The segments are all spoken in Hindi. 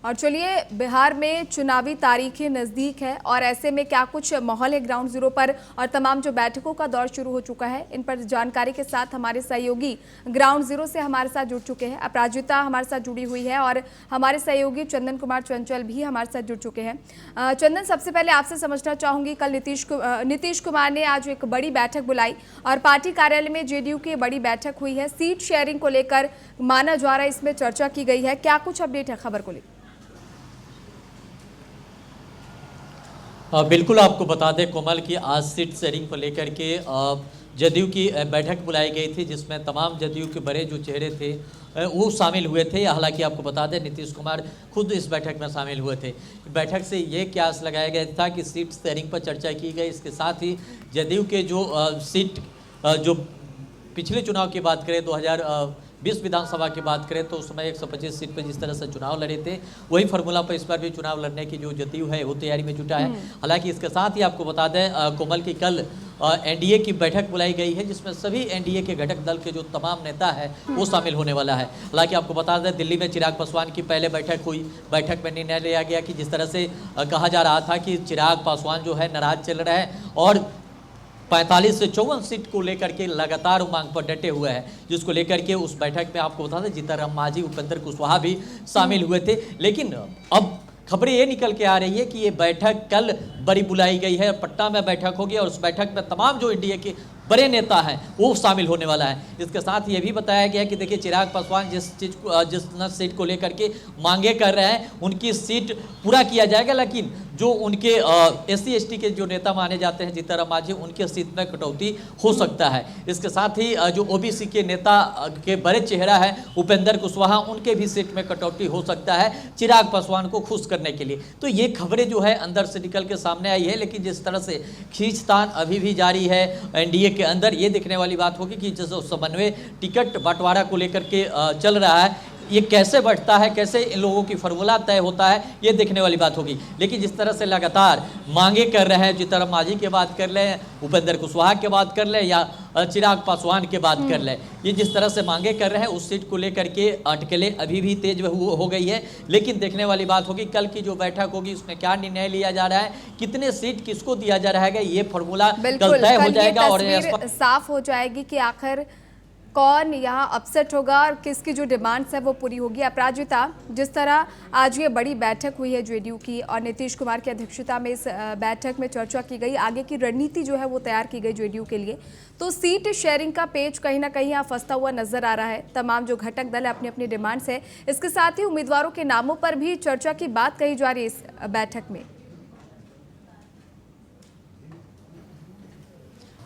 और चलिए, बिहार में चुनावी तारीखें नज़दीक है और ऐसे में क्या कुछ माहौल है ग्राउंड जीरो पर और तमाम जो बैठकों का दौर शुरू हो चुका है, इन पर जानकारी के साथ हमारे सहयोगी ग्राउंड जीरो से हमारे साथ जुड़ चुके हैं। अपराजिता हमारे साथ जुड़ी हुई है और हमारे सहयोगी चंदन कुमार चंचल भी हमारे साथ जुड़ चुके हैं। चंदन, सबसे पहले आपसे समझना चाहूंगी, कल नीतीश कुमार ने आज एक बड़ी बैठक बुलाई और पार्टी कार्यालय में जेडीयू की बड़ी बैठक हुई है। सीट शेयरिंग को लेकर माना जा रहा है, इसमें चर्चा की गई है। क्या कुछ अपडेट है खबर को लेकर? बिल्कुल, आपको बता दें कोमल की आज सीट शेयरिंग को लेकर के जदयू की बैठक बुलाई गई थी, जिसमें तमाम जदयू के बड़े जो चेहरे थे वो शामिल हुए थे। हालांकि आपको बता दें नीतीश कुमार खुद इस बैठक में शामिल हुए थे। बैठक से ये क्यास लगाया गया था कि सीट शेयरिंग पर चर्चा की गई। इसके साथ ही जदयू के जो सीट जो पिछले चुनाव की बात करें 2020 विधानसभा की बात करें तो उस समय 125 सीट पर जिस तरह से चुनाव लड़े थे, वही फार्मूला पर इस बार भी चुनाव लड़ने की जो जदयू है वो तैयारी में जुटा है। हालांकि इसके साथ ही आपको बता दें कोमल की कल एनडीए की बैठक बुलाई गई है, जिसमें सभी एनडीए के घटक दल के जो तमाम नेता है वो शामिल होने वाला है। हालांकि आपको बता दें दिल्ली में चिराग पासवान की पहले बैठक हुई। बैठक में निर्णय लिया गया कि जिस तरह से कहा जा रहा था कि चिराग पासवान जो है नाराज चल रहे हैं और 45 से 54 सीट को लेकर के लगातार मांग पर डटे हुए हैं, जिसको लेकर के उस बैठक में आपको बता दें जीतनराम मांझी, उपेंद्र कुशवाहा भी शामिल हुए थे। लेकिन अब खबरें ये निकल के आ रही है कि ये बैठक कल बड़ी बुलाई गई है, पटना में बैठक होगी और उस बैठक में तमाम जो एनडीए के बड़े नेता हैं वो शामिल होने वाला है। इसके साथ ये भी बताया गया कि देखिए चिराग पासवान जिस सीट को लेकर के मांगे कर रहे हैं उनकी सीट पूरा किया जाएगा, लेकिन जो उनके SC ST के जो नेता माने जाते हैं जीतनराम मांझी, उनके सीट में कटौती हो सकता है। इसके साथ ही जो OBC के नेता के बड़े चेहरा है उपेंद्र कुशवाहा, उनके भी सीट में कटौती हो सकता है चिराग पासवान को खुश करने के लिए। तो ये खबरें जो है अंदर से निकल के सामने आई है, लेकिन जिस तरह से खींचतान अभी भी जारी है एनडीए के अंदर, ये देखने वाली बात होगी कि जो समन्वय टिकट बंटवारा को लेकर के चल रहा है ये कैसे बढ़ता है, कैसे इन लोगों की फार्मूला तय होता है, ये देखने वाली बात होगी। लेकिन जिस तरह से लगातार मांगे कर रहे हैं, जीतनराम मांझी की बात कर लें, उपेंद्र कुशवाहा की बात कर लें या चिराग पासवान की बात कर लें, ये जिस तरह से मांगे कर रहे हैं उस सीट को लेकर के अटकलें अभी भी तेज हो गई है। लेकिन देखने वाली बात होगी कल की जो बैठक होगी उसमें क्या निर्णय लिया जा रहा है, कितने सीट किसको दिया जा रहा है, ये फार्मूला कल तय हो जाएगा और साफ हो जाएगी कि आखिर कौन यहाँ अपसेट होगा और किसकी जो डिमांड्स है वो पूरी होगी। अपराजिता, जिस तरह आज ये बड़ी बैठक हुई है जेडीयू की और नीतीश कुमार की अध्यक्षता में इस बैठक में चर्चा की गई, आगे की रणनीति जो है वो तैयार की गई जेडीयू के लिए, तो सीट शेयरिंग का पेच कहीं ना कहीं यहाँ फंसता हुआ नजर आ रहा है। तमाम जो घटक दल है अपनी अपनी डिमांड्स है, इसके साथ ही उम्मीदवारों के नामों पर भी चर्चा की बात कही जा रही है इस बैठक में।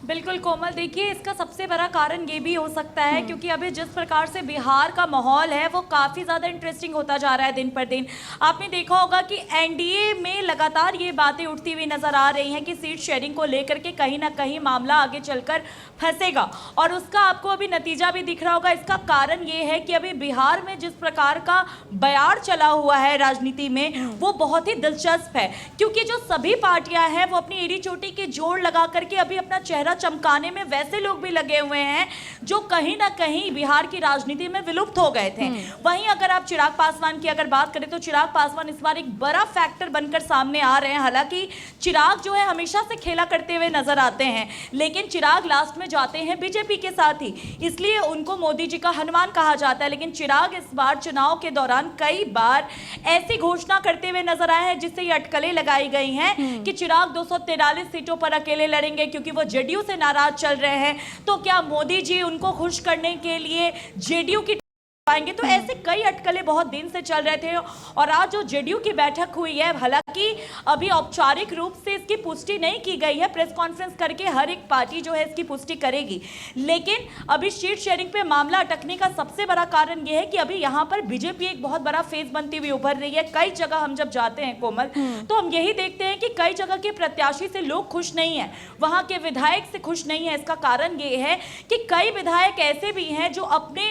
बिल्कुल कोमल, देखिए इसका सबसे बड़ा कारण ये भी हो सकता है क्योंकि अभी जिस प्रकार से बिहार का माहौल है वो काफ़ी ज़्यादा इंटरेस्टिंग होता जा रहा है दिन पर दिन। आपने देखा होगा कि एनडीए में लगातार ये बातें उठती हुई नज़र आ रही हैं कि सीट शेयरिंग को लेकर के कहीं ना कहीं मामला आगे चलकर फंसेगा और उसका आपको अभी नतीजा भी दिख रहा होगा। इसका कारण ये है कि अभी बिहार में जिस प्रकार का बयार चला हुआ है राजनीति में वो बहुत ही दिलचस्प है, क्योंकि जो सभी पार्टियां हैं वो अपनी एड़ी चोटी की जोड़ लगा करके अभी अपना चेहरा चमकाने में वैसे लोग भी लगे हुए हैं जो कहीं ना कहीं बिहार की राजनीति में विलुप्त हो गए थे। वहीं अगर आप चिराग पासवान की अगर बात करें तो चिराग पासवान इस बार एक बड़ा फैक्टर बनकर सामने आ रहे हैं। हालांकि चिराग जो है हमेशा से खेला करते हुए नजर आते हैं, लेकिन चिराग लास्ट में जाते हैं बीजेपी के साथ ही, इसलिए उनको मोदी जी का हनुमान कहा जाता है। लेकिन चिराग इस बार चुनाव के दौरान कई बार ऐसी घोषणा करते हुए नजर आए हैं जिससे ये अटकलें लगाई गई हैं कि चिराग 243 सीटों पर अकेले लड़ेंगे क्योंकि वो जेडीयू से नाराज चल रहे हैं। तो क्या मोदी जी उनको खुश करने के लिए जेडीयू की पाएंगे? तो ऐसे कई अटकलें बहुत दिन से चल रहे थे और आज जो जेडीयू की बैठक हुई है, हालांकि अभी औपचारिक रूप से इसकी पुष्टि नहीं की गई है, प्रेस कॉन्फ्रेंस करके हर एक पार्टी जो है इसकी पुष्टि करेगी, लेकिन अभी सीट शेयरिंग पे मामला अटकने का सबसे बड़ा कारण यह है कि अभी यहाँ पर बीजेपी एक बहुत बड़ा फेस बनती हुई उभर रही है। कई जगह हम जब जाते हैं कोमल तो हम यही देखते हैं कि कई जगह के प्रत्याशी से लोग खुश नहीं है, वहां के विधायक से खुश नहीं है। इसका कारण ये है कि कई विधायक ऐसे भी हैं जो अपने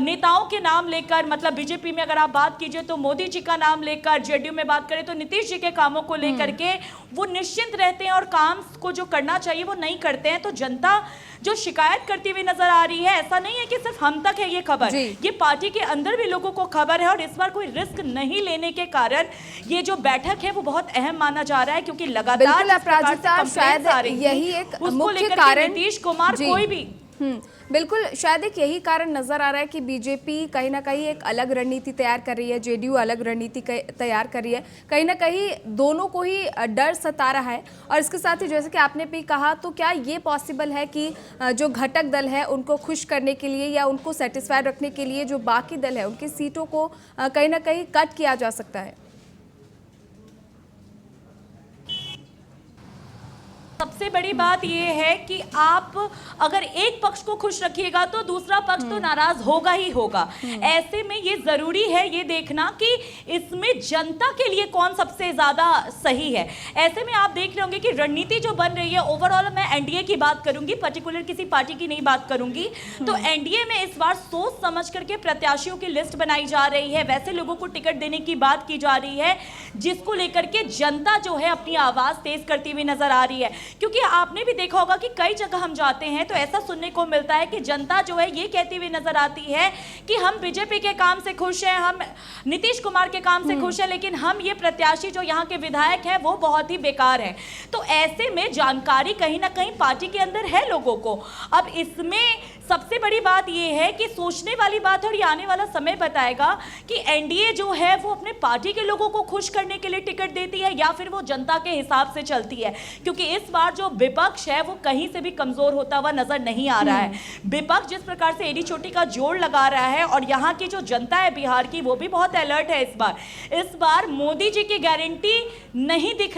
नेता नेताओं के नाम लेकर, मतलब बीजेपी में अगर आप बात कीजिए तो मोदी जी का नाम लेकर, जेडीयू में बात करें तो नीतीश जी के कामों को लेकर के वो निश्चिंत रहते हैं और काम को जो करना चाहिए वो नहीं करते हैं। तो जनता जो शिकायत करती हुई नजर आ रही है, ऐसा नहीं है कि सिर्फ हम तक है ये खबर, ये पार्टी के अंदर भी लोगों को खबर है। और इस बार कोई रिस्क नहीं लेने के कारण ये जो बैठक है वो बहुत अहम माना जा रहा है, क्योंकि लगातार अपराजिता शायद यही एक मुख्य कारण, नीतीश कुमार कोई भी बिल्कुल शायद एक यही कारण नजर आ रहा है कि बीजेपी कहीं ना कहीं एक अलग रणनीति तैयार कर रही है, जेडीयू अलग रणनीति तैयार कर रही है। कहीं ना कहीं दोनों को ही डर सता रहा है। और इसके साथ ही जैसे कि आपने भी कहा, तो क्या ये पॉसिबल है कि जो घटक दल है उनको खुश करने के लिए या उनको सेटिस्फाइड रखने के लिए जो बाकी दल है उनकी सीटों को कहीं ना कहीं कट किया जा सकता है? सबसे बड़ी बात यह है कि आप अगर एक पक्ष को खुश रखिएगा तो दूसरा पक्ष तो नाराज होगा ही होगा। ऐसे में ये जरूरी है ये देखना कि इसमें जनता के लिए कौन सबसे ज्यादा सही है। ऐसे में आप देख रहे होंगे कि रणनीति जो बन रही है, ओवरऑल मैं एनडीए की बात करूंगी, पर्टिकुलर किसी पार्टी की नहीं बात करूंगी, तो एनडीए में इस बार सोच समझ करके प्रत्याशियों की लिस्ट बनाई जा रही है। वैसे लोगों को टिकट देने की बात की जा रही है जिसको लेकर के जनता जो है अपनी आवाज तेज करती हुई नजर आ रही है। क्योंकि आपने भी देखा होगा कि कई जगह हम जाते हैं तो ऐसा सुनने को मिलता है कि जनता जो है ये कहती हुई नजर आती है कि हम बीजेपी के काम से खुश हैं, हम नीतीश कुमार के काम से खुश हैं, लेकिन हम ये प्रत्याशी जो यहाँ के विधायक हैं वो बहुत ही बेकार है। तो ऐसे में जानकारी कहीं ना कहीं पार्टी के अंदर है लोगों को। अब इसमें सबसे बड़ी बात यह है कि सोचने वाली बात है और ये आने वाला समय बताएगा कि एनडीए जो है वो अपने पार्टी के लोगों को खुश करने के लिए टिकट देती है या फिर वो जनता के हिसाब से चलती है। क्योंकि इस बार जो विपक्ष है वो कहीं से भी कमजोर होता हुआ नजर नहीं आ रहा है। विपक्ष जिस प्रकार से एडी चोटी का जोड़ लगा रहा है और यहाँ की जो जनता है बिहार की वो भी बहुत अलर्ट है। इस बार मोदी जी की गारंटी नहीं दिख रही।